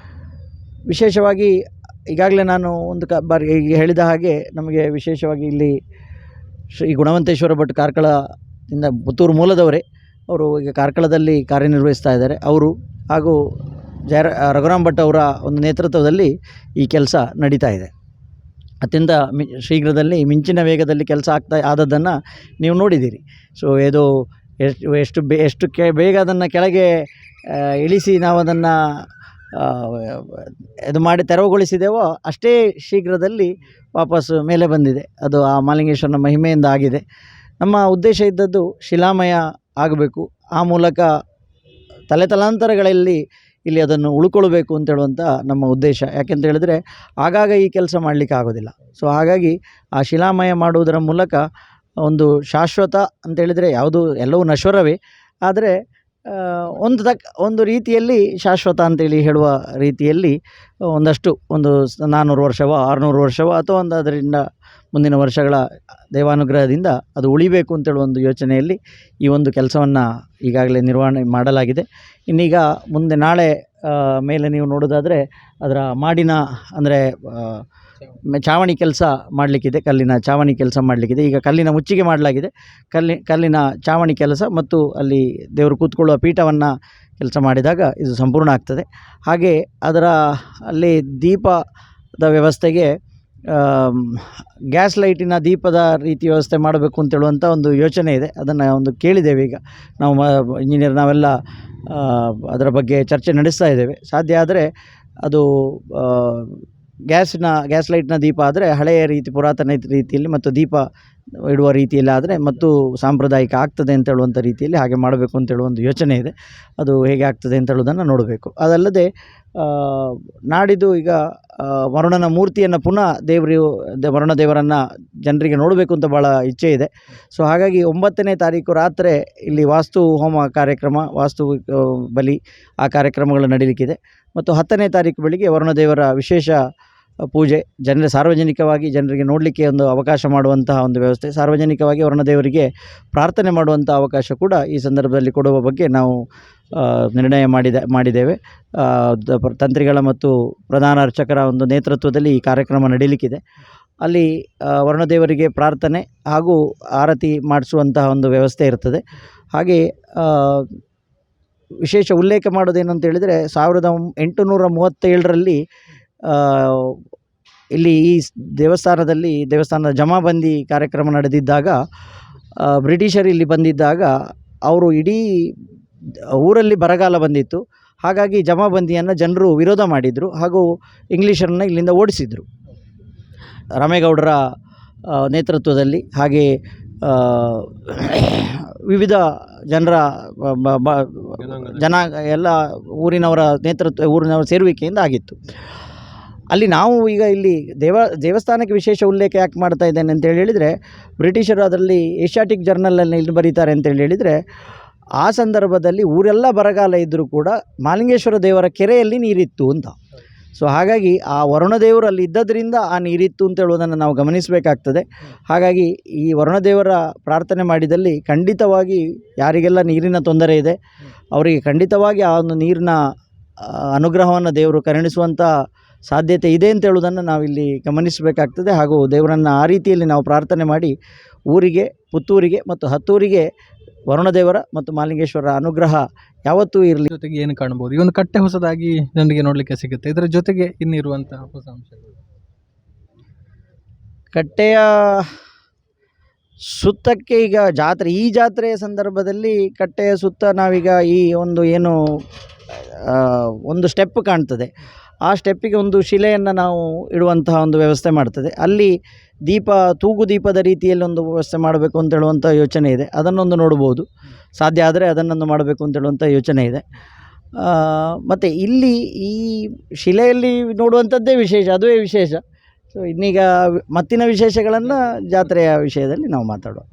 S3: ವಿಶೇಷವಾಗಿ ಈಗಾಗಲೇ ನಾನು ಒಂದು ಬಾರಿ ಹೇಳಿದ ಹಾಗೆ ನಮಗೆ ವಿಶೇಷವಾಗಿ ಇಲ್ಲಿ ಶ್ರೀ ಗುಣವಂತೇಶ್ವರ ಭಟ್ ಕಾರ್ಕಳದಿಂದ ಪುತ್ತೂರು ಮೂಲದವರೇ, ಅವರು ಈಗ ಕಾರ್ಕಳದಲ್ಲಿ ಕಾರ್ಯನಿರ್ವಹಿಸ್ತಾ ಇದ್ದಾರೆ. ಅವರು ಹಾಗೂ ರಘುರಾಮ್ ಭಟ್ ಅವರ ಒಂದು ನೇತೃತ್ವದಲ್ಲಿ ಈ ಕೆಲಸ ನಡೀತಾ ಇದೆ. ಅತ್ಯಂತ ಶೀಘ್ರದಲ್ಲಿ ಮಿಂಚಿನ ವೇಗದಲ್ಲಿ ಕೆಲಸ ಆದದ್ದನ್ನು ನೀವು ನೋಡಿದ್ದೀರಿ. ಸೊ ಇದು ಎಷ್ಟು ಬೇಗ ಅದನ್ನು ಕೆಳಗೆ ಇಳಿಸಿ ನಾವು ಅದನ್ನು ಇದು ಮಾಡಿ ತೆರವುಗೊಳಿಸಿದೆವೋ ಅಷ್ಟೇ ಶೀಘ್ರದಲ್ಲಿ ವಾಪಸ್ ಮೇಲೆ ಬಂದಿದೆ. ಅದು ಆ ಮಹಾಲಿಂಗೇಶ್ವರನ ಮಹಿಮೆಯಿಂದ ಆಗಿದೆ. ನಮ್ಮ ಉದ್ದೇಶ ಇದ್ದದ್ದು ಶಿಲಾಮಯ ಆಗಬೇಕು, ಆ ಮೂಲಕ ತಲೆತಲಾಂತರಗಳಲ್ಲಿ ಇಲ್ಲಿ ಅದನ್ನು ಉಳ್ಕೊಳ್ಬೇಕು ಅಂತ ಹೇಳುವಂಥ ನಮ್ಮ ಉದ್ದೇಶ. ಯಾಕೆಂತ ಹೇಳಿದ್ರೆ ಆಗಾಗ ಈ ಕೆಲಸ ಮಾಡಲಿಕ್ಕೆ ಆಗೋದಿಲ್ಲ. ಸೊ ಹಾಗಾಗಿ ಆ ಶಿಲಾಮಯ ಮಾಡುವುದರ ಮೂಲಕ ಒಂದು ಶಾಶ್ವತ ಅಂತೇಳಿದರೆ ಎಲ್ಲವೂ ನಶ್ವರವೇ, ಆದರೆ ಒಂದು ರೀತಿಯಲ್ಲಿ ಶಾಶ್ವತ ಅಂತೇಳಿ ಹೇಳುವ ರೀತಿಯಲ್ಲಿ ಒಂದಷ್ಟು 400 ವರ್ಷವೋ 600 ವರ್ಷವೋ ಅಥವಾ ಅದರಿಂದ ಮುಂದಿನ ವರ್ಷಗಳ ದೇವಾನುಗ್ರಹದಿಂದ ಅದು ಉಳಿಬೇಕು ಅಂತೇಳುವ ಒಂದು ಯೋಚನೆಯಲ್ಲಿ ಈ ಒಂದು ಕೆಲಸವನ್ನು ಈಗಾಗಲೇ ನಿರ್ವಹಣೆ ಮಾಡಲಾಗಿದೆ. ಇನ್ನೀಗ ಮುಂದೆ ನಾಳೆ ಮೇಲೆ ನೀವು ನೋಡೋದಾದರೆ ಅದರ ಮಾಡಿನ ಅಂದರೆ ಚಾವಣಿ ಕೆಲಸ ಮಾಡಲಿಕ್ಕಿದೆ, ಕಲ್ಲಿನ ಚಾವಣಿ ಕೆಲಸ ಮಾಡಲಿಕ್ಕಿದೆ. ಈಗ ಕಲ್ಲಿನ ಮುಚ್ಚಿಗೆ ಮಾಡಲಾಗಿದೆ, ಕಲ್ಲಿನ ಚಾವಣಿ ಕೆಲಸ ಮತ್ತು ಅಲ್ಲಿ ದೇವರು ಕೂತ್ಕೊಳ್ಳುವ ಪೀಠವನ್ನು ಕೆಲಸ ಮಾಡಿದಾಗ ಇದು ಸಂಪೂರ್ಣ ಆಗ್ತದೆ. ಹಾಗೆ ಅದರ ಅಲ್ಲಿ ದೀಪದ ವ್ಯವಸ್ಥೆಗೆ ಗ್ಯಾಸ್ ಲೈಟಿನ ದೀಪದ ರೀತಿ ವ್ಯವಸ್ಥೆ ಮಾಡಬೇಕು ಅಂತೇಳುವಂಥ ಒಂದು ಯೋಚನೆ ಇದೆ. ಅದನ್ನು ಕೇಳಿದ್ದೇವೆ. ಈಗ ನಾವು ಇಂಜಿನಿಯರ್ ನಾವೆಲ್ಲ ಅದರ ಬಗ್ಗೆ ಚರ್ಚೆ ನಡೆಸ್ತಾ ಇದ್ದೇವೆ. ಸಾಧ್ಯ ಆದರೆ ಅದು ಗ್ಯಾಸ್ ಲೈಟ್ನ ದೀಪ ಆದರೆ ಹಳೆಯ ರೀತಿ ಪುರಾತನ ರೀತಿಯಲ್ಲಿ ಮತ್ತು ದೀಪ ಇಡುವ ರೀತಿಯಲ್ಲಿ ಆದರೆ ಮತ್ತು ಸಾಂಪ್ರದಾಯಿಕ ಆಗ್ತದೆ ಅಂತ ಹೇಳುವಂಥ ರೀತಿಯಲ್ಲಿ ಹಾಗೆ ಮಾಡಬೇಕು ಅಂತೇಳುವ ಒಂದು ಯೋಚನೆ ಇದೆ. ಅದು ಹೇಗೆ ಆಗ್ತದೆ ಅಂತ ಹೇಳೋದನ್ನು ನೋಡಬೇಕು. ಅದಲ್ಲದೆ ನಾಡಿದ್ದು ಈಗ ವರುಣನ ಮೂರ್ತಿಯನ್ನು ಪುನಃ ವರುಣ ದೇವರನ್ನು ಜನರಿಗೆ ನೋಡಬೇಕು ಅಂತ ಭಾಳ ಇಚ್ಛೆ ಇದೆ. ಸೊ ಹಾಗಾಗಿ 9ನೇ ತಾರೀಕು ರಾತ್ರಿ ಇಲ್ಲಿ ವಾಸ್ತು ಹೋಮ ಕಾರ್ಯಕ್ರಮ, ವಾಸ್ತು ಬಲಿ ಆ ಕಾರ್ಯಕ್ರಮಗಳು ನಡೀಲಿಕ್ಕಿದೆ. ಮತ್ತು 10ನೇ ತಾರೀಕು ಬೆಳಿಗ್ಗೆ ವರುಣದೇವರ ವಿಶೇಷ ಪೂಜೆ, ಸಾರ್ವಜನಿಕವಾಗಿ ಜನರಿಗೆ ನೋಡಲಿಕ್ಕೆ ಒಂದು ಅವಕಾಶ ಮಾಡುವಂತಹ ಒಂದು ವ್ಯವಸ್ಥೆ, ಸಾರ್ವಜನಿಕವಾಗಿ ವರುಣದೇವರಿಗೆ ಪ್ರಾರ್ಥನೆ ಮಾಡುವಂಥ ಅವಕಾಶ ಕೂಡ ಈ ಸಂದರ್ಭದಲ್ಲಿ ಕೊಡುವ ಬಗ್ಗೆ ನಾವು ನಿರ್ಣಯ ಮಾಡಿದ್ದೇವೆ. ತಂತ್ರಿಗಳ ಮತ್ತು ಪ್ರಧಾನ ಅರ್ಚಕರ ಒಂದು ನೇತೃತ್ವದಲ್ಲಿ ಈ ಕಾರ್ಯಕ್ರಮ ನಡೀಲಿಕ್ಕಿದೆ. ಅಲ್ಲಿ ವರುಣದೇವರಿಗೆ ಪ್ರಾರ್ಥನೆ ಹಾಗೂ ಆರತಿ ಮಾಡಿಸುವಂತಹ ಒಂದು ವ್ಯವಸ್ಥೆ ಇರ್ತದೆ. ಹಾಗೆ ವಿಶೇಷ ಉಲ್ಲೇಖ ಮಾಡೋದೇನು ಅಂತ ಹೇಳಿದರೆ 1837ರಲ್ಲಿ ಇಲ್ಲಿ ಈ ದೇವಸ್ಥಾನದ ಜಮಾಬಂದಿ ಕಾರ್ಯಕ್ರಮ ನಡೆದಿದ್ದಾಗ ಬ್ರಿಟಿಷರು ಇಲ್ಲಿ ಬಂದಿದ್ದಾಗ ಅವರು ಇಡೀ ಊರಲ್ಲಿ ಬರಗಾಲ ಬಂದಿತ್ತು. ಹಾಗಾಗಿ ಜಮಾಬಂದಿಯನ್ನು ಜನರು ವಿರೋಧ ಮಾಡಿದರು ಹಾಗೂ ಇಂಗ್ಲೀಷರನ್ನು ಇಲ್ಲಿಂದ ಓಡಿಸಿದರು ರಾಮೇಗೌಡರ ನೇತೃತ್ವದಲ್ಲಿ. ಹಾಗೆ ವಿವಿಧ ಜನರ ಎಲ್ಲ ಊರಿನವರ ಸೇರುವಿಕೆಯಿಂದ ಆಗಿತ್ತು. ಅಲ್ಲಿ ನಾವು ಈಗ ಇಲ್ಲಿ ದೇವಸ್ಥಾನಕ್ಕೆ ವಿಶೇಷ ಉಲ್ಲೇಖ ಯಾಕೆ ಮಾಡ್ತಾ ಇದ್ದೇನೆ ಅಂತ ಹೇಳಿದರೆ, ಬ್ರಿಟಿಷರು ಅದರಲ್ಲಿ ಏಷ್ಯಾಟಿಕ್ ಜರ್ನಲಲ್ಲಿ ಇಲ್ಲಿ ಬರೀತಾರೆ ಅಂತೇಳಿ ಹೇಳಿದರೆ, ಆ ಸಂದರ್ಭದಲ್ಲಿ ಊರೆಲ್ಲ ಬರಗಾಲ ಇದ್ದರೂ ಕೂಡ ಮಹಾಲಿಂಗೇಶ್ವರ ದೇವರ ಕೆರೆಯಲ್ಲಿ ನೀರಿತ್ತು ಅಂತ. ಸೊ ಹಾಗಾಗಿ ಆ ವರುಣದೇವರು ಅಲ್ಲಿ ಇದ್ದದ್ರಿಂದ ಆ ನೀರಿತ್ತು ಅಂತ ಹೇಳುವುದನ್ನು ನಾವು ಗಮನಿಸಬೇಕಾಗ್ತದೆ. ಹಾಗಾಗಿ ಈ ವರುಣದೇವರ ಪ್ರಾರ್ಥನೆ ಮಾಡಿದಲ್ಲಿ ಖಂಡಿತವಾಗಿ ಯಾರಿಗೆಲ್ಲ ನೀರಿನ ತೊಂದರೆ ಇದೆ ಅವರಿಗೆ ಖಂಡಿತವಾಗಿ ಆ ಒಂದು ನೀರಿನ ಅನುಗ್ರಹವನ್ನು ದೇವರು ಕರುಣಿಸುವಂಥ ಸಾಧ್ಯತೆ ಇದೆ ಅಂತ ಹೇಳುವುದನ್ನು ನಾವಿಲ್ಲಿ ಗಮನಿಸಬೇಕಾಗ್ತದೆ. ಹಾಗೂ ದೇವರನ್ನು ಆ ರೀತಿಯಲ್ಲಿ ನಾವು ಪ್ರಾರ್ಥನೆ ಮಾಡಿ ಊರಿಗೆ, ಪುತ್ತೂರಿಗೆ ಮತ್ತು ಹತ್ತೂರಿಗೆ ವರುಣದೇವರ ಮತ್ತು ಮಹಾಲಿಂಗೇಶ್ವರರ ಅನುಗ್ರಹ ಯಾವತ್ತೂ ಇರಲಿ.
S1: ಜೊತೆಗೆ ಏನು ಕಾಣ್ಬೋದು, ಈ ಒಂದು ಕಟ್ಟೆ ಹೊಸದಾಗಿ ಜನರಿಗೆ ನೋಡಲಿಕ್ಕೆ ಸಿಗುತ್ತೆ. ಇದರ ಜೊತೆಗೆ ಇನ್ನಿರುವಂತಹ ಹೊಸ ಅಂಶಗಳು,
S3: ಕಟ್ಟೆಯ ಸುತ್ತಕ್ಕೆ ಈಗ ಈ ಜಾತ್ರೆಯ ಸಂದರ್ಭದಲ್ಲಿ ಕಟ್ಟೆಯ ಸುತ್ತ ನಾವೀಗ ಈ ಒಂದು ಸ್ಟೆಪ್ ಕಾಣ್ತದೆ. ಆ ಸ್ಟೆಪ್ಪಿಗೆ ಒಂದು ಶಿಲೆಯನ್ನು ನಾವು ಇಡುವಂತಹ ಒಂದು ವ್ಯವಸ್ಥೆ ಮಾಡ್ತದೆ. ಅಲ್ಲಿ ತೂಗು ದೀಪದ ರೀತಿಯಲ್ಲಿ ಒಂದು ವ್ಯವಸ್ಥೆ ಮಾಡಬೇಕು ಅಂತ ಹೇಳುವಂಥ ಯೋಚನೆ ಇದೆ. ಅದನ್ನೊಂದು ನೋಡ್ಬೋದು, ಸಾಧ್ಯ ಆದರೆ ಅದನ್ನೊಂದು ಮಾಡಬೇಕು ಅಂತ ಹೇಳುವಂಥ ಯೋಚನೆ ಇದೆ. ಮತ್ತು ಇಲ್ಲಿ ಈ ಶಿಲೆಯಲ್ಲಿ ನೋಡುವಂಥದ್ದೇ ವಿಶೇಷ, ಅದುವೇ ವಿಶೇಷ. ಸೊ ಇನ್ನೀಗ ಮತ್ತಿನ ವಿಶೇಷಗಳನ್ನು ಜಾತ್ರೆಯ ವಿಷಯದಲ್ಲಿ ನಾವು ಮಾತಾಡುವ.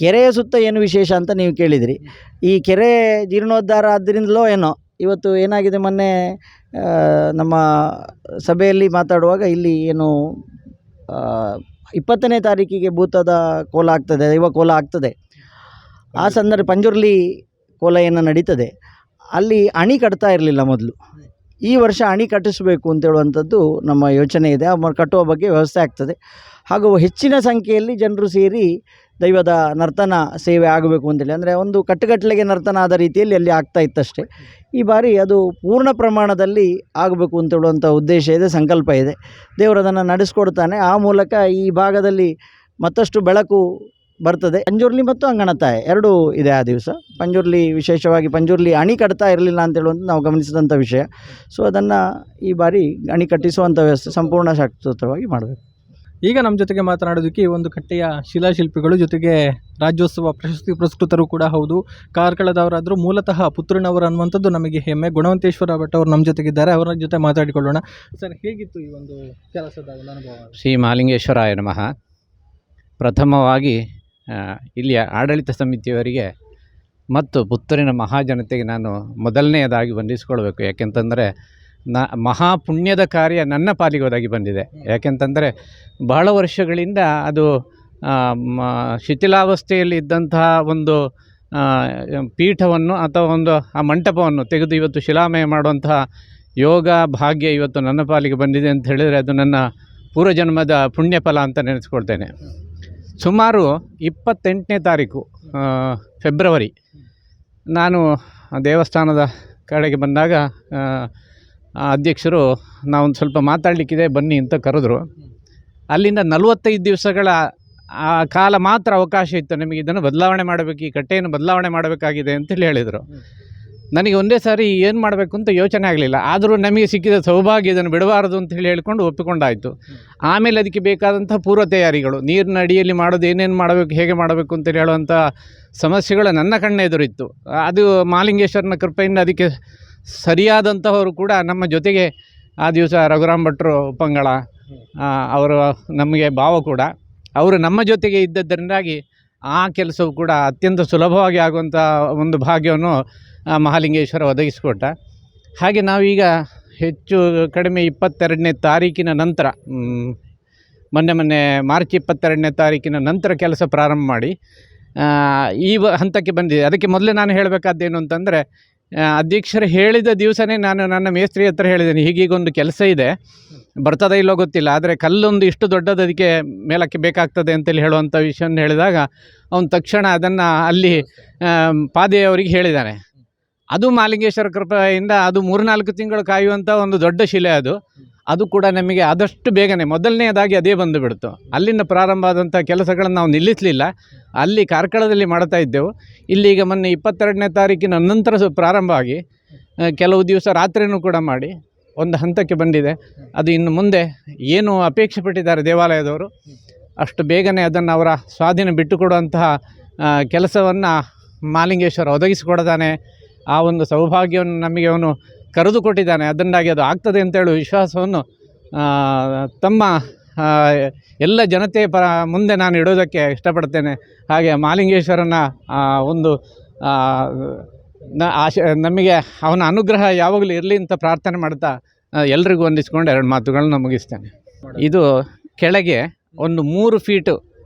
S3: ಕೆರೆಯ ಸುತ್ತ ಏನು ವಿಶೇಷ ಅಂತ ನೀವು ಕೇಳಿದಿರಿ. ಈ ಕೆರೆ ಜೀರ್ಣೋದ್ಧಾರ ಆದ್ದರಿಂದಲೋ ಏನೋ ಇವತ್ತು ಏನಾಗಿದೆ, ಮೊನ್ನೆ ನಮ್ಮ ಸಭೆಯಲ್ಲಿ ಮಾತಾಡುವಾಗ ಇಲ್ಲಿ 20ನೇ ತಾರೀಕಿಗೆ ಭೂತದ ಕೋಲ ಆಗ್ತದೆ, ದೈವ ಕೋಲ ಆಗ್ತದೆ. ಆ ಸಂದರ್ಭ ಪಂಜುರ್ಲಿ ಕೋಲ ಏನು ನಡೀತದೆ, ಅಲ್ಲಿ ಅಣಿ ಕಟ್ತಾ ಇರಲಿಲ್ಲ ಮೊದಲು. ಈ ವರ್ಷ ಅಣಿ ಕಟ್ಟಿಸಬೇಕು ಅಂತೇಳುವಂಥದ್ದು ನಮ್ಮ ಯೋಚನೆ ಇದೆ. ಕಟ್ಟುವ ಬಗ್ಗೆ ವ್ಯವಸ್ಥೆ ಆಗ್ತದೆ. ಹಾಗೂ ಹೆಚ್ಚಿನ ಸಂಖ್ಯೆಯಲ್ಲಿ ಜನರು ಸೇರಿ ದೈವದ ನರ್ತನ ಸೇವೆ ಆಗಬೇಕು ಅಂತೇಳಿ, ಅಂದರೆ ಒಂದು ಕಟ್ಟುಗಟ್ಟಲೆಗೆ ನರ್ತನ ಆದ ರೀತಿಯಲ್ಲಿ ಅಲ್ಲಿ ಆಗ್ತಾ ಇತ್ತಷ್ಟೇ. ಈ ಬಾರಿ ಅದು ಪೂರ್ಣ ಪ್ರಮಾಣದಲ್ಲಿ ಆಗಬೇಕು ಅಂತೇಳುವಂಥ ಉದ್ದೇಶ ಇದೆ, ಸಂಕಲ್ಪ ಇದೆ. ದೇವರು ಅದನ್ನು ನಡೆಸ್ಕೊಡ್ತಾನೆ. ಆ ಮೂಲಕ ಈ ಭಾಗದಲ್ಲಿ ಮತ್ತಷ್ಟು ಬೆಳಕು ಬರ್ತದೆ. ಪಂಜುರ್ಲಿ ಮತ್ತು ಅಂಗಣತಾಯ ಎರಡೂ ಇದೆ ಆ ದಿವಸ. ವಿಶೇಷವಾಗಿ ಪಂಜುರ್ಲಿ ಅಣಿ ಕಟ್ತಾ ಇರಲಿಲ್ಲ ಅಂತೇಳುವಂಥ ನಾವು ಗಮನಿಸಿದಂಥ ವಿಷಯ. ಸೊ ಅದನ್ನು ಈ ಬಾರಿ ಅಣಿ ಕಟ್ಟಿಸುವಂಥ ವ್ಯವಸ್ಥೆ ಸಂಪೂರ್ಣ ಶಾಸ್ತ್ರೋತ್ತರವಾಗಿ ಮಾಡಬೇಕು.
S1: ಈಗ ನಮ್ಮ ಜೊತೆಗೆ ಮಾತನಾಡೋದಕ್ಕೆ ಈ ಒಂದು ಕಟ್ಟೆಯ ಶಿಲಾಶಿಲ್ಪಿಗಳು, ಜೊತೆಗೆ ರಾಜ್ಯೋತ್ಸವ ಪ್ರಶಸ್ತಿ ಪುರಸ್ಕೃತರು ಕೂಡ ಹೌದು, ಕಾರ್ಕಳದವರಾದರೂ ಮೂಲತಃ ಪುತ್ತೂರಿನವರು ಅನ್ನುವಂಥದ್ದು ನಮಗೆ ಹೆಮ್ಮೆ. ಗುಣವಂತೇಶ್ವರ ಭಟ್ ಅವರು ನಮ್ಮ ಜೊತೆಗಿದ್ದಾರೆ, ಅವರ ಜೊತೆ ಮಾತಾಡಿಕೊಳ್ಳೋಣ. ಸರ್, ಹೇಗಿತ್ತು ಈ ಒಂದು ಕೆಲಸದ ಅನುಭವ?
S4: ಶ್ರೀ ಮಹಾಲಿಂಗೇಶ್ವರಾಯ ನಮಃ. ಪ್ರಥಮವಾಗಿ ಇಲ್ಲಿಯ ಆಡಳಿತ ಸಮಿತಿಯವರಿಗೆ ಮತ್ತು ಪುತ್ತೂರಿನ ಮಹಾಜನತೆಗೆ ನಾನು ಮೊದಲನೆಯದಾಗಿ ವಂದಿಸ್ಕೊಳ್ಬೇಕು. ಯಾಕೆಂತಂದರೆ ಮಹಾಪುಣ್ಯದ ಕಾರ್ಯ ನನ್ನ ಪಾಲಿಗೆ ಒದಗಿ ಬಂದಿದೆ. ಯಾಕೆಂತಂದರೆ ಬಹಳ ವರ್ಷಗಳಿಂದ ಅದು ಶಿಥಿಲಾವಸ್ಥೆಯಲ್ಲಿ ಇದ್ದಂತಹ ಒಂದು ಪೀಠವನ್ನು ಅಥವಾ ಒಂದು ಆ ಮಂಟಪವನ್ನು ತೆಗೆದು ಇವತ್ತು ಶಿಲಾಮಯ ಮಾಡುವಂತಹ ಯೋಗ ಭಾಗ್ಯ ಇವತ್ತು ನನ್ನ ಪಾಲಿಗೆ ಬಂದಿದೆ ಅಂತ ಹೇಳಿದರೆ ಅದು ನನ್ನ ಪೂರ್ವಜನ್ಮದ ಪುಣ್ಯಫಲ ಅಂತ ನೆನೆಸ್ಕೊಳ್ತೇನೆ. ಸುಮಾರು 28ನೇ ತಾರೀಕು ಫೆಬ್ರವರಿ ನಾನು ದೇವಸ್ಥಾನದ ಕಡೆಗೆ ಬಂದಾಗ ಅಧ್ಯಕ್ಷರು ನಾವೊಂದು ಸ್ವಲ್ಪ ಮಾತಾಡಲಿಕ್ಕಿದೆ ಬನ್ನಿ ಅಂತ ಕರೆದ್ರು. ಅಲ್ಲಿಂದ 45 ದಿವಸಗಳ ಕಾಲ ಮಾತ್ರ ಅವಕಾಶ ಇತ್ತು. ನಿಮಗೆ ಇದನ್ನು ಬದಲಾವಣೆ ಮಾಡಬೇಕು, ಈ ಕಟ್ಟೆಯನ್ನು ಬದಲಾವಣೆ ಮಾಡಬೇಕಾಗಿದೆ ಅಂತೇಳಿ ಹೇಳಿದರು. ನನಗೆ ಒಂದೇ ಸಾರಿ ಏನು ಮಾಡಬೇಕು ಅಂತ ಯೋಚನೆ ಆಗಲಿಲ್ಲ. ಆದರೂ ನಮಗೆ ಸಿಕ್ಕಿದ ಸೌಭಾಗ್ಯ ಇದನ್ನು ಬಿಡಬಾರದು ಅಂತೇಳಿ ಹೇಳ್ಕೊಂಡು ಒಪ್ಪಿಕೊಂಡಾಯಿತು. ಆಮೇಲೆ ಅದಕ್ಕೆ ಬೇಕಾದಂಥ ಪೂರ್ವ ತಯಾರಿಗಳು, ನೀರಿನ ಅಡಿಯಲ್ಲಿ ಮಾಡೋದು ಏನೇನು ಮಾಡಬೇಕು, ಹೇಗೆ ಮಾಡಬೇಕು ಅಂತೇಳಿ ಹೇಳುವಂಥ ಸಮಸ್ಯೆಗಳು ನನ್ನ ಕಣ್ಣ ಎದುರಿತ್ತು. ಅದು ಮಹಾಲಿಂಗೇಶ್ವರನ ಕೃಪೆಯಿಂದ ಅದಕ್ಕೆ ಸರಿಯಾದಂಥವರು ಕೂಡ ನಮ್ಮ ಜೊತೆಗೆ ಆ ದಿವಸ ರಘುರಾಮ್ ಭಟ್ರು ಉಪ್ಪಂಗಳ ಅವರು ನಮಗೆ ಭಾವ ಕೂಡ ಅವರು ನಮ್ಮ ಜೊತೆಗೆ ಇದ್ದದ್ದರಿಂದಾಗಿ ಆ ಕೆಲಸವು ಕೂಡ ಅತ್ಯಂತ ಸುಲಭವಾಗಿ ಆಗುವಂಥ ಒಂದು ಭಾಗ್ಯವನ್ನು ಮಹಾಲಿಂಗೇಶ್ವರ ಒದಗಿಸಿಕೊಟ್ಟ. ಹಾಗೆ ನಾವೀಗ ಹೆಚ್ಚು ಕಡಿಮೆ 22ನೇ ತಾರೀಕಿನ ನಂತರ ಮೊನ್ನೆ ಮಾರ್ಚ್ 22ನೇ ತಾರೀಕಿನ ನಂತರ ಕೆಲಸ ಪ್ರಾರಂಭ ಮಾಡಿ ಈ ಹಂತಕ್ಕೆ ಬಂದಿದೆ. ಅದಕ್ಕೆ ಮೊದಲೇ ನಾನು ಹೇಳಬೇಕಾದ್ದೇನು ಅಂತಂದರೆ, ಅಧ್ಯಕ್ಷರು ಹೇಳಿದ ದಿವಸನೇ ನಾನು ನನ್ನ ಮೇಸ್ತ್ರಿ ಹತ್ರ ಹೇಳಿದ್ದೇನೆ, ಹೀಗೀಗೊಂದು ಕೆಲಸ ಇದೆ, ಬರ್ತದ ಇಲ್ಲೋ ಗೊತ್ತಿಲ್ಲ, ಆದರೆ ಕಲ್ಲೊಂದು ಇಷ್ಟು ದೊಡ್ಡದು ಅದಕ್ಕೆ ಮೇಲಕ್ಕೆ ಬೇಕಾಗ್ತದೆ ಅಂತೇಳಿ ಹೇಳುವಂಥ ವಿಷಯವನ್ನು ಹೇಳಿದಾಗ ಅವನು ತಕ್ಷಣ ಅದನ್ನು ಅಲ್ಲಿ ಪಾದೆಯವರಿಗೆ ಹೇಳಿದ್ದಾನೆ. ಅದು ಮಹಾಲಿಂಗೇಶ್ವರ ಕೃಪೆಯಿಂದ ಅದು 3-4 ತಿಂಗಳು ಕಾಯುವಂಥ ಒಂದು ದೊಡ್ಡ ಶಿಲೆ. ಅದು ಕೂಡ ನಮಗೆ ಆದಷ್ಟು ಬೇಗನೆ ಮೊದಲನೆಯದಾಗಿ ಅದೇ ಬಂದು ಬಿಡ್ತು. ಅಲ್ಲಿಂದ ಪ್ರಾರಂಭ ಆದಂಥ ಕೆಲಸಗಳನ್ನು ನಾವು ನಿಲ್ಲಿಸಲಿಲ್ಲ, ಅಲ್ಲಿ ಕಾರ್ಕಳದಲ್ಲಿ ಮಾಡ್ತಾ ಇದ್ದೆವು. ಇಲ್ಲಿಗ ಮೊನ್ನೆ 22ನೇ ತಾರೀಕಿನ ನಂತರ ಪ್ರಾರಂಭ ಆಗಿ ಕೆಲವು ದಿವಸ ರಾತ್ರಿಯೂ ಕೂಡ ಮಾಡಿ ಒಂದು ಹಂತಕ್ಕೆ ಬಂದಿದೆ. ಅದು ಇನ್ನು ಮುಂದೆ ಏನು ಅಪೇಕ್ಷೆ ಪಟ್ಟಿದ್ದಾರೆ ದೇವಾಲಯದವರು ಅಷ್ಟು ಬೇಗನೆ ಅದನ್ನು ಅವರ ಸ್ವಾಧೀನ ಬಿಟ್ಟುಕೊಡುವಂತಹ ಕೆಲಸವನ್ನು ಮಹಾಲಿಂಗೇಶ್ವರ ಒದಗಿಸಿಕೊಡ್ತಾನೆ. ಆ ಒಂದು ಸೌಭಾಗ್ಯವನ್ನು ನಮಗೆ ಅವನು ಕರೆದುಕೊಟ್ಟಿದ್ದಾನೆ. ಅದರಿಂದಾಗಿ ಅದು ಆಗ್ತದೆ ಅಂತೇಳಿ ವಿಶ್ವಾಸವನ್ನು ತಮ್ಮ ಎಲ್ಲ ಜನತೆಯ ಮುಂದೆ ನಾನು ಇಡೋದಕ್ಕೆ ಇಷ್ಟಪಡ್ತೇನೆ. ಹಾಗೆ ಮಹಾಲಿಂಗೇಶ್ವರನ ಒಂದು ನಮಗೆ ಅವನ ಅನುಗ್ರಹ ಯಾವಾಗಲೂ ಇರಲಿ ಅಂತ ಪ್ರಾರ್ಥನೆ ಮಾಡ್ತಾ ಎಲ್ರಿಗೂ ವಂದಿಸ್ಕೊಂಡು 2 ಮಾತುಗಳನ್ನ ಮುಗಿಸ್ತೇನೆ. ಇದು ಕೆಳಗೆ ಒಂದು 3 ಫೀಟು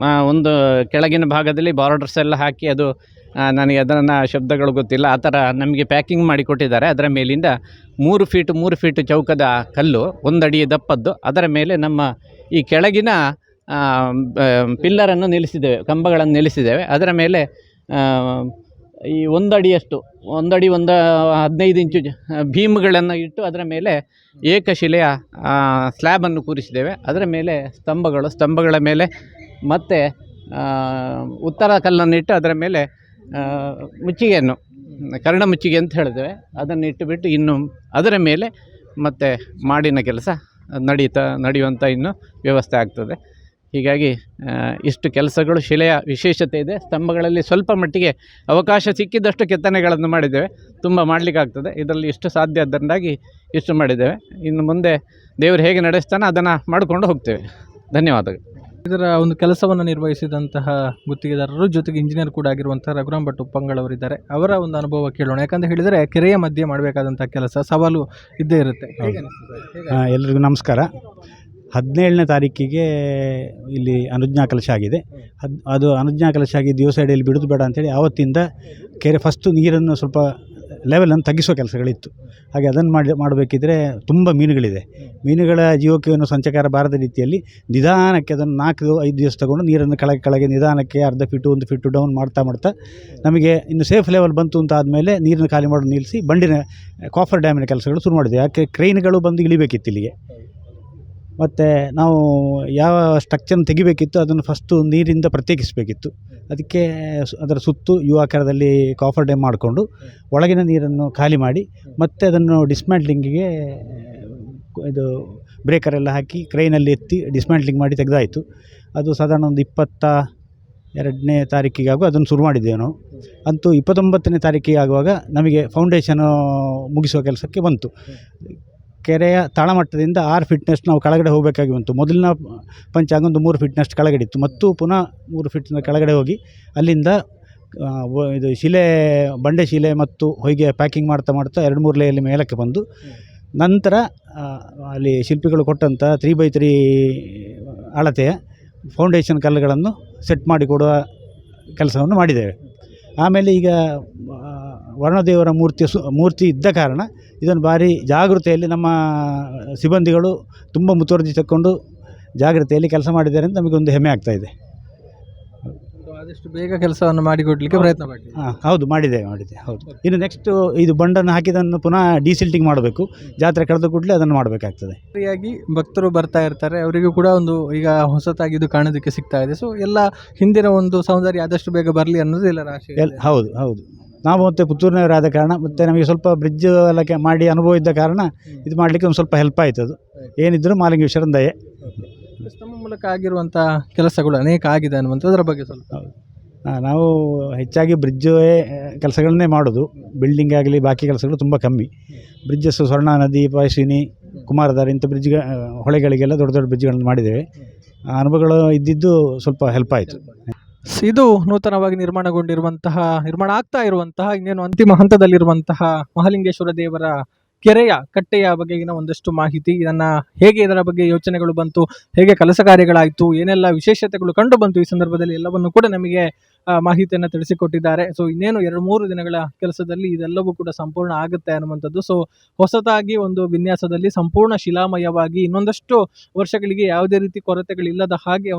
S4: ಒಂದು ಕೆಳಗಿನ ಭಾಗದಲ್ಲಿ ಬಾರ್ಡರ್ಸ್ ಎಲ್ಲ ಹಾಕಿ, ಅದು ನನಗೆ ಅದನ್ನು ಶಬ್ದಗಳು ಗೊತ್ತಿಲ್ಲ, ಆ ಥರ ನಮಗೆ ಪ್ಯಾಕಿಂಗ್ ಮಾಡಿ ಕೊಟ್ಟಿದ್ದಾರೆ. ಅದರ ಮೇಲಿಂದ 3 ಫೀಟು ಚೌಕದ ಕಲ್ಲು 1 ಅಡಿ ದಪ್ಪದ್ದು, ಅದರ ಮೇಲೆ ನಮ್ಮ ಈ ಕೆಳಗಿನ ಪಿಲ್ಲರನ್ನು ನಿಲ್ಲಿಸಿದ್ದೇವೆ, ಕಂಬಗಳನ್ನು ನಿಲ್ಲಿಸಿದ್ದೇವೆ. ಅದರ ಮೇಲೆ ಈ 1 ಅಡಿಯಷ್ಟು 1 ಅಡಿ 15 ಇಂಚು ಭೀಮ್ಗಳನ್ನು ಇಟ್ಟು ಅದರ ಮೇಲೆ ಏಕಶಿಲೆಯ ಸ್ಲ್ಯಾಬನ್ನು ಕೂರಿಸಿದ್ದೇವೆ. ಅದರ ಮೇಲೆ ಸ್ತಂಭಗಳ ಮೇಲೆ ಮತ್ತು ಉತ್ತರ ಕಲ್ಲನ್ನು ಇಟ್ಟು ಅದರ ಮೇಲೆ ಮುಚ್ಚಿಗೆಯನ್ನು, ಕರ್ಣ ಮುಚ್ಚಿಗೆ ಅಂತ ಹೇಳಿದ್ದೇವೆ, ಅದನ್ನು ಇಟ್ಟುಬಿಟ್ಟು ಇನ್ನು ಅದರ ಮೇಲೆ ಮತ್ತು ಮಾಡಿನ ಕೆಲಸ ನಡೆಯುವಂಥ ಇನ್ನು ವ್ಯವಸ್ಥೆ ಆಗ್ತದೆ. ಹೀಗಾಗಿ ಇಷ್ಟು ಕೆಲಸಗಳು, ಶಿಲೆಯ ವಿಶೇಷತೆ ಇದೆ. ಸ್ತಂಭಗಳಲ್ಲಿ ಸ್ವಲ್ಪ ಮಟ್ಟಿಗೆ ಅವಕಾಶ ಸಿಕ್ಕಿದ್ದಷ್ಟು ಕೆತ್ತನೆಗಳನ್ನು ಮಾಡಿದ್ದೇವೆ, ತುಂಬ ಮಾಡಲಿಕ್ಕಾಗ್ತದೆ. ಇದರಲ್ಲಿ ಇಷ್ಟು ಸಾಧ್ಯ ಅದರಿಂದಾಗಿ ಇಷ್ಟು ಮಾಡಿದ್ದೇವೆ. ಇನ್ನು ಮುಂದೆ ದೇವರು ಹೇಗೆ ನಡೆಸ್ತಾನೆ ಅದನ್ನು ಮಾಡಿಕೊಂಡು ಹೋಗ್ತೇವೆ. ಧನ್ಯವಾದಗಳು.
S1: ಇದರ ಒಂದು ಕೆಲಸವನ್ನು ನಿರ್ವಹಿಸಿದಂತಹ ಗುತ್ತಿಗೆದಾರರು ಜೊತೆಗೆ ಇಂಜಿನಿಯರ್ ಕೂಡ ಆಗಿರುವಂತಹ ರಘುರಾಮ್ ಭಟ್ ಉಪ್ಪಂಗಳವರಿದ್ದಾರೆ. ಅವರ ಒಂದು ಅನುಭವ ಕೇಳೋಣ. ಯಾಕಂತ ಹೇಳಿದರೆ ಕೆರೆಯ ಮಧ್ಯೆ ಮಾಡಬೇಕಾದಂಥ ಕೆಲಸ ಸವಾಲು ಇದ್ದೇ ಇರುತ್ತೆ.
S5: ಎಲ್ರಿಗೂ ನಮಸ್ಕಾರ. 17ನೇ ತಾರೀಕಿಗೆ ಇಲ್ಲಿ ಅನುಜ್ಞಾ ಕಲಶ ಆಗಿದೆ. ಅದು ಅನುಜ್ಞಾ ಕಲಶ ಆಗಿ ದಿವಸ ಅಡಿಯಲ್ಲಿ ಬಿಡೋದು ಬೇಡ ಅಂಥೇಳಿ ಆವತ್ತಿಂದ ಕೆರೆ ಫಸ್ಟು ನೀರನ್ನು ಸ್ವಲ್ಪ ಲೆವೆಲನ್ನು ತಗ್ಗಿಸೋ ಕೆಲಸಗಳಿತ್ತು. ಹಾಗೆ ಅದನ್ನು ಮಾಡಬೇಕಿದ್ರೆ ತುಂಬ ಮೀನುಗಳಿದೆ. ಮೀನುಗಳ ಜೀವಕ್ಕಿಯನ್ನು ಸಂಚಕಾರ ಬಾರದ ರೀತಿಯಲ್ಲಿ ನಿಧಾನಕ್ಕೆ ಅದನ್ನು 4-5 ದಿವಸ ತಗೊಂಡು ನೀರನ್ನು ಕೆಳಗೆ ನಿಧಾನಕ್ಕೆ ಅರ್ಧ ಫೀಟು 1 ಫೀಟು ಡೌನ್ ಮಾಡ್ತಾ ನಮಗೆ ಇನ್ನು ಸೇಫ್ ಲೆವೆಲ್ ಬಂತು ಅಂತ ಆದಮೇಲೆ ನೀರನ್ನು ಖಾಲಿ ಮಾಡೋದು ನಿಲ್ಲಿಸಿ ಬಂಡಿನ ಕಾಫರ್ ಡ್ಯಾಮಿನ ಕೆಲಸಗಳು ಶುರು ಮಾಡಿದೆ. ಯಾಕೆ ಕ್ರೈನ್ಗಳು ಬಂದು ಇಳಿಬೇಕಿತ್ತು ಇಲ್ಲಿಗೆ. ಮತ್ತು ನಾವು ಯಾವ ಸ್ಟ್ರಕ್ಚರ್ನ ತೆಗಿಬೇಕಿತ್ತು ಅದನ್ನು ಫಸ್ಟು ನೀರಿಂದ ಪ್ರತ್ಯೇಕಿಸಬೇಕಿತ್ತು. ಅದಕ್ಕೆ ಅದರ ಸುತ್ತು ಯು ಆಕಾರದಲ್ಲಿ ಕಾಫರ್ ಡ್ಯಾಮ್ ಮಾಡಿಕೊಂಡು ಒಳಗಿನ ನೀರನ್ನು ಖಾಲಿ ಮಾಡಿ ಮತ್ತೆ ಅದನ್ನು ಡಿಸ್ಮ್ಯಾಂಟ್ಲಿಂಗಿಗೆ ಇದು ಬ್ರೇಕರೆಲ್ಲ ಹಾಕಿ ಕ್ರೈನಲ್ಲಿ ಎತ್ತಿ ಡಿಸ್ಮ್ಯಾಂಟ್ಲಿಂಗ್ ಮಾಡಿ ತೆಗೆದಾಯಿತು. ಅದು ಸಾಧಾರಣ ಒಂದು 22ನೇ ತಾರೀಕಿಗೆ ಆಗುವ ಅದನ್ನು ಶುರು ಮಾಡಿದ್ದೇವೆ ನಾವು. ಅಂತೂ 29ನೇ ತಾರೀಕಿಗೆ ಆಗುವಾಗ ನಮಗೆ ಫೌಂಡೇಶನು ಮುಗಿಸುವ ಕೆಲಸಕ್ಕೆ ಬಂತು. ಕೆರೆಯ ತಳಮಟ್ಟದಿಂದ 6 ಫೀಟ್ನಷ್ಟು ನಾವು ಕೆಳಗಡೆ ಹೋಗಬೇಕಾಗಿ ಬಂತು. ಮೊದಲಿನ ಪಂಚಾಂಗ ಒಂದು 3 ಫೀಟ್ನಷ್ಟು ಕೆಳಗಡೆ ಇತ್ತು, ಮತ್ತು ಪುನಃ 3 ಫೀಟ್ನ ಕೆಳಗಡೆ ಹೋಗಿ ಅಲ್ಲಿಂದ ಇದು ಶಿಲೆ, ಬಂಡೆ ಶಿಲೆ ಮತ್ತು ಹೊಯ್ಗೆ ಪ್ಯಾಕಿಂಗ್ ಮಾಡ್ತಾ 2-3 ಲೇಯಲ್ಲಿ ಮೇಲಕ್ಕೆ ಬಂದು ನಂತರ ಅಲ್ಲಿ ಶಿಲ್ಪಿಗಳು ಕೊಟ್ಟಂಥ 3x3 ಅಳತೆಯ ಫೌಂಡೇಶನ್ ಕಲ್ಲುಗಳನ್ನು ಸೆಟ್ ಮಾಡಿಕೊಡುವ ಕೆಲಸವನ್ನು ಮಾಡಿದ್ದೇವೆ. ಆಮೇಲೆ ಈಗ ವರ್ಣದೇವರ ಮೂರ್ತಿ ಇದ್ದ ಕಾರಣ ಇದನ್ನು ಭಾರಿ ಜಾಗೃತೆಯಲ್ಲಿ ನಮ್ಮ ಸಿಬ್ಬಂದಿಗಳು ತುಂಬ ಮುತುವರ್ಜಿ ತಕ್ಕೊಂಡು ಜಾಗ್ರತೆಯಲ್ಲಿ ಕೆಲಸ ಮಾಡಿದ್ದಾರೆ ಅಂತ ನಮಗೊಂದು ಹೆಮ್ಮೆ ಆಗ್ತಾಯಿದೆ.
S1: ಆದಷ್ಟು ಬೇಗ ಕೆಲಸವನ್ನು ಮಾಡಿಕೊಡ್ಲಿಕ್ಕೆ ಪ್ರಯತ್ನ ಮಾಡಿ.
S5: ಹೌದು, ಮಾಡಿದ್ದೇವೆ. ಹೌದು. ಇನ್ನು ನೆಕ್ಸ್ಟ್ ಇದು ಬಂಡನ್ನು ಹಾಕಿದನ್ನು ಪುನಃ ಡಿಸಿಲ್ಟಿಂಗ್ ಮಾಡಬೇಕು. ಜಾತ್ರೆ ಕಳೆದ ಕೂಡಲೇ ಅದನ್ನು ಮಾಡಬೇಕಾಗ್ತದೆ.
S1: ಸರಿಯಾಗಿ ಭಕ್ತರು ಬರ್ತಾ ಇರ್ತಾರೆ, ಅವರಿಗೂ ಕೂಡ ಒಂದು ಈಗ ಹೊಸತಾಗಿ ಇದು ಕಾಣೋದಕ್ಕೆ ಸಿಗ್ತಾ ಇದೆ. ಸೊ ಎಲ್ಲ ಹಿಂದಿನ ಒಂದು ಸೌಂದರ್ಯ ಆದಷ್ಟು ಬೇಗ ಬರಲಿ ಅನ್ನೋದು ಎಲ್ಲರ ಆಶೆ.
S5: ಹೌದು. ನಾವು ಮತ್ತೆ ಪುತ್ತೂರಿನವರಾದ ಕಾರಣ ಮತ್ತು ನಮಗೆ ಸ್ವಲ್ಪ ಬ್ರಿಡ್ಜ್ ಎಲ್ಲ ಮಾಡಿ ಅನುಭವ ಇದ್ದ ಕಾರಣ ಇದು ಮಾಡಲಿಕ್ಕೆ ಒಂದು ಸ್ವಲ್ಪ ಹೆಲ್ಪ್ ಆಯ್ತು. ಅದು ಏನಿದ್ರು ಮಾಲಿಂಗೇಶ್ವರನ ದಯೆ.
S1: ತಮ್ಮ ಮೂಲಕ ಆಗಿರುವಂಥ ಕೆಲಸಗಳು ಅನೇಕ ಆಗಿದೆ ಅನ್ನುವಂಥದ್ರ ಬಗ್ಗೆ ಸ್ವಲ್ಪ.
S5: ನಾವು ಹೆಚ್ಚಾಗಿ ಬ್ರಿಡ್ಜೇ ಕೆಲಸಗಳನ್ನೇ ಮಾಡೋದು. ಬಿಲ್ಡಿಂಗ್ ಆಗಲಿ ಬಾಕಿ ಕೆಲಸಗಳು ತುಂಬ ಕಮ್ಮಿ. ಬ್ರಿಡ್ಜಸ್ ಸ್ವರ್ಣ ನದಿ, ಪಾಯಸಿನಿ, ಕುಮಾರಧಾರ ಇಂಥ ಹೊಳೆಗಳಿಗೆಲ್ಲ ದೊಡ್ಡ ಬ್ರಿಡ್ಜ್ಗಳನ್ನು ಮಾಡಿದ್ದೇವೆ. ಆ ಅನುಭವಗಳು ಇದ್ದಿದ್ದು ಸ್ವಲ್ಪ ಹೆಲ್ಪ್ ಆಯಿತು.
S1: ಇದು ನೂತನವಾಗಿ ನಿರ್ಮಾಣ ಆಗ್ತಾ ಇರುವಂತಹ ಇನ್ನೇನು ಅಂತಿಮ ಹಂತದಲ್ಲಿರುವಂತಹ ಮಹಾಲಿಂಗೇಶ್ವರ ದೇವರ ಕೆರೆಯ ಕಟ್ಟೆಯ ಬಗೆಗಿನ ಒಂದಷ್ಟು ಮಾಹಿತಿ. ಹೇಗೆ ಇದರ ಬಗ್ಗೆ ಯೋಚನೆಗಳು ಬಂತು, ಹೇಗೆ ಕೆಲಸ ಕಾರ್ಯಗಳಾಯಿತು, ಏನೆಲ್ಲ ವಿಶೇಷತೆಗಳು ಕಂಡು ಬಂತು ಈ ಸಂದರ್ಭದಲ್ಲಿ ಎಲ್ಲವನ್ನು ಕೂಡ ನಮಗೆ ಮಾಹಿತಿಯನ್ನು ತಿಳಿಸಿಕೊಟ್ಟಿದ್ದಾರೆ. ಸೊ ಇನ್ನೇನು 2-3 ದಿನಗಳ ಕೆಲಸದಲ್ಲಿ ಇದೆಲ್ಲವೂ ಕೂಡ ಸಂಪೂರ್ಣ ಆಗುತ್ತೆ ಅನ್ನುವಂಥದ್ದು. ಸೊ ಹೊಸತಾಗಿ ಒಂದು ವಿನ್ಯಾಸದಲ್ಲಿ ಸಂಪೂರ್ಣ ಶಿಲಾಮಯವಾಗಿ ಇನ್ನೊಂದಷ್ಟು ವರ್ಷಗಳಿಗೆ ಯಾವುದೇ ರೀತಿ ಕೊರತೆಗಳಿಲ್ಲದ ಹಾಗೆ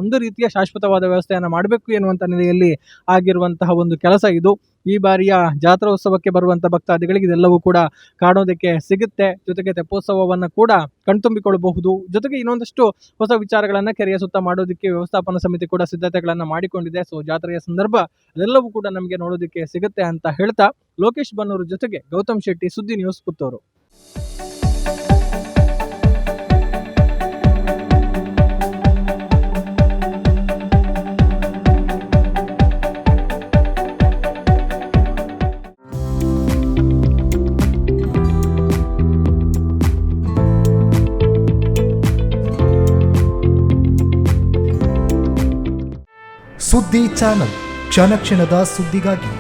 S1: ಒಂದು ರೀತಿಯ ಶಾಶ್ವತವಾದ ವ್ಯವಸ್ಥೆಯನ್ನು ಮಾಡಬೇಕು ಎನ್ನುವಂಥ ನೆಲೆಯಲ್ಲಿ ಆಗಿರುವಂತಹ ಒಂದು ಕೆಲಸ ಇದು. ಈ ಬಾರಿಯ ಜಾತ್ರೋತ್ಸವಕ್ಕೆ ಬರುವಂಥ ಭಕ್ತಾದಿಗಳಿಗೆ ಇದೆಲ್ಲವೂ ಕೂಡ ಕಾಣೋದಕ್ಕೆ ಸಿಗುತ್ತೆ. ಜೊತೆಗೆ ತೆಪ್ಪೋತ್ಸವವನ್ನು ಕೂಡ ಕಣ್ತುಂಬಿಕೊಳ್ಳಬಹುದು. ಜೊತೆಗೆ ಇನ್ನೊಂದಷ್ಟು ಹೊಸ ವಿಚಾರಗಳನ್ನು ಕೆರೆಯ ಸುತ್ತ ಮಾಡೋದಕ್ಕೆ ವ್ಯವಸ್ಥಾಪನಾ ಸಮಿತಿ ಕೂಡ ಸಿದ್ಧತೆಗಳನ್ನು ಮಾಡಿಕೊಂಡಿದೆ. ಸೊ ಜಾತ್ರೆಯ ಸಂದರ್ಭ ಅದೆಲ್ಲವೂ ಕೂಡ ನಮಗೆ ನೋಡೋದಕ್ಕೆ ಸಿಗುತ್ತೆ ಅಂತ ಹೇಳ್ತಾ, ಲೋಕೇಶ್ ಬನ್ನೂರು ಜೊತೆಗೆ ಗೌತಮ್ ಶೆಟ್ಟಿ, ಸುದ್ದಿ ನ್ಯೂಸ್, ಪುತ್ತೂರು.
S6: ಸುದ್ದಿ ಚಾನಲ್, ಕ್ಷಣ ಕ್ಷಣದ ಸುದ್ದಿಗಾಗಿ.